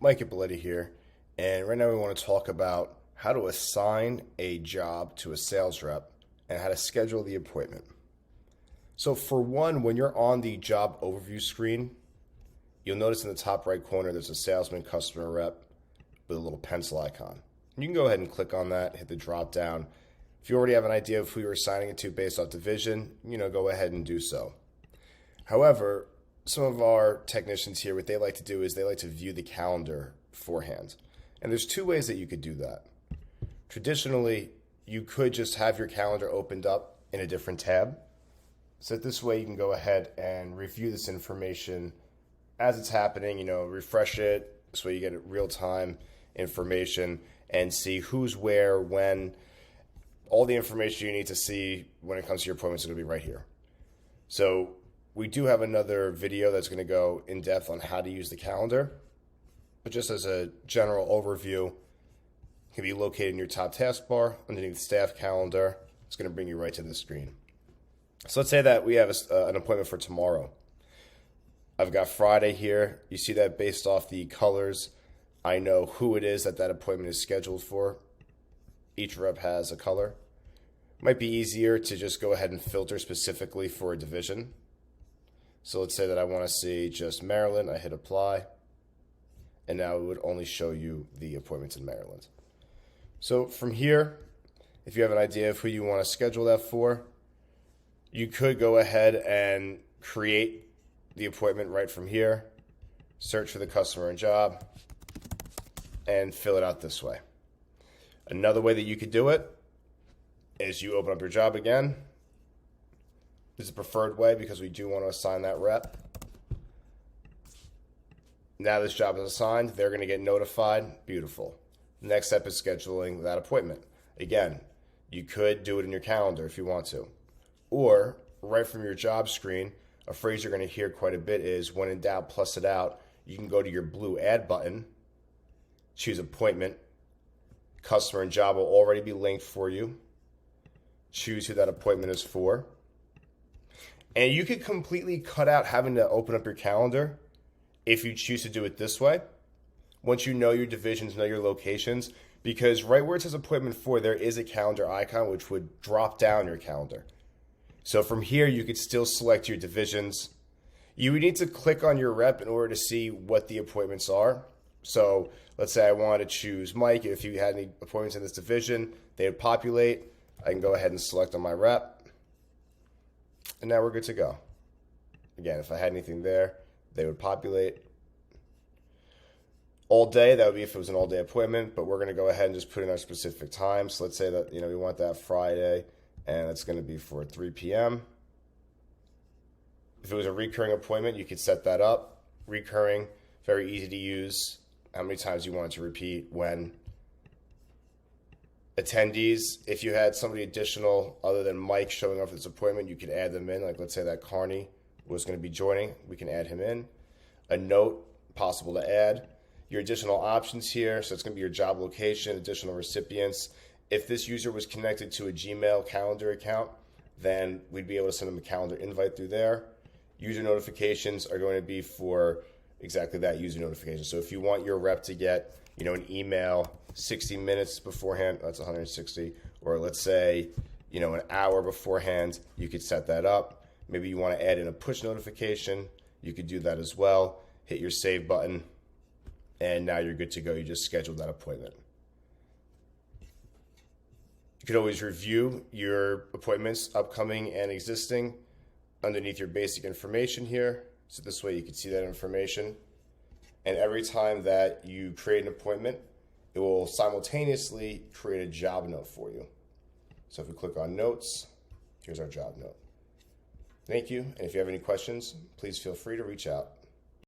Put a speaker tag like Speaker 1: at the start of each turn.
Speaker 1: Mike Ippoliti here, and right now we want to talk about how to assign a job to a sales rep and how to schedule the appointment. So for one, when you're on the job overview screen, you'll notice in the top right corner there's a salesman customer rep with a little pencil icon. You can go ahead and click on that, hit the drop down. If you already have an idea of who you're assigning it to based off division, go ahead and do so. However, some of our technicians here, what they like to do is they like to view the calendar beforehand. And there's two ways that you could do that. Traditionally, you could just have your calendar opened up in a different tab. So this way you can go ahead and review this information as it's happening, refresh it. This way you get real-time information and see who's where, when. All the information you need to see when it comes to your appointments is going to be right here. So we do have another video that's going to go in depth on how to use the calendar. But just as a general overview, it can be located in your top taskbar underneath staff calendar. It's going to bring you right to the screen. So let's say that we have an appointment for tomorrow. I've got Friday here. You see that based off the colors, I know who it is that appointment is scheduled for. Each rep has a color. Might be easier to just go ahead and filter specifically for a division. So let's say that I want to see just Maryland. I hit apply. And now it would only show you the appointments in Maryland. So from here, if you have an idea of who you want to schedule that for, you could go ahead and create the appointment right from here, search for the customer and job, and fill it out this way. Another way that you could do it is you open up your job again. This is the preferred way because we do want to assign that rep. Now this job is assigned, they're going to get notified. Beautiful. The next step is scheduling that appointment. Again, you could do it in your calendar if you want to. Or right from your job screen, a phrase you're going to hear quite a bit is, when in doubt, plus it out. You can go to your blue add button, choose appointment. Customer and job will already be linked for you. Choose who that appointment is for. And you could completely cut out having to open up your calendar if you choose to do it this way. Once you know your divisions, know your locations, because right where it says appointment for, there is a calendar icon which would drop down your calendar. So from here, you could still select your divisions. You would need to click on your rep in order to see what the appointments are. So let's say I want to choose Mike. If you had any appointments in this division, they would populate. I can go ahead and select on my rep. And now we're good to go. Again, if I had anything there, they would populate. All day, that would be if it was an all-day appointment, but we're going to go ahead and just put in our specific time. So let's say that we want that Friday, and it's going to be for 3 p.m. If it was a recurring appointment, you could set that up. Recurring, very easy to use. How many times you want it to repeat, when. Attendees, if you had somebody additional other than Mike showing up for this appointment, you could add them in. Like let's say that Carney was going to be joining, we can add him in. A note, possible to add. Your additional options here, so it's going to be your job location, additional recipients. If this user was connected to a Gmail calendar account, then we'd be able to send them a calendar invite through there. User notifications are going to be for exactly that, user notification. So if you want your rep to get, an email 60 minutes beforehand, that's 160, or let's say, an hour beforehand, you could set that up. Maybe you want to add in a push notification, you could do that as well. Hit your save button, and now you're good to go. You just scheduled that appointment. You could always review your appointments, upcoming and existing, underneath your basic information here. So this way you can see that information. And every time that you create an appointment, it will simultaneously create a job note for you. So if we click on notes, here's our job note. Thank you. And if you have any questions, please feel free to reach out.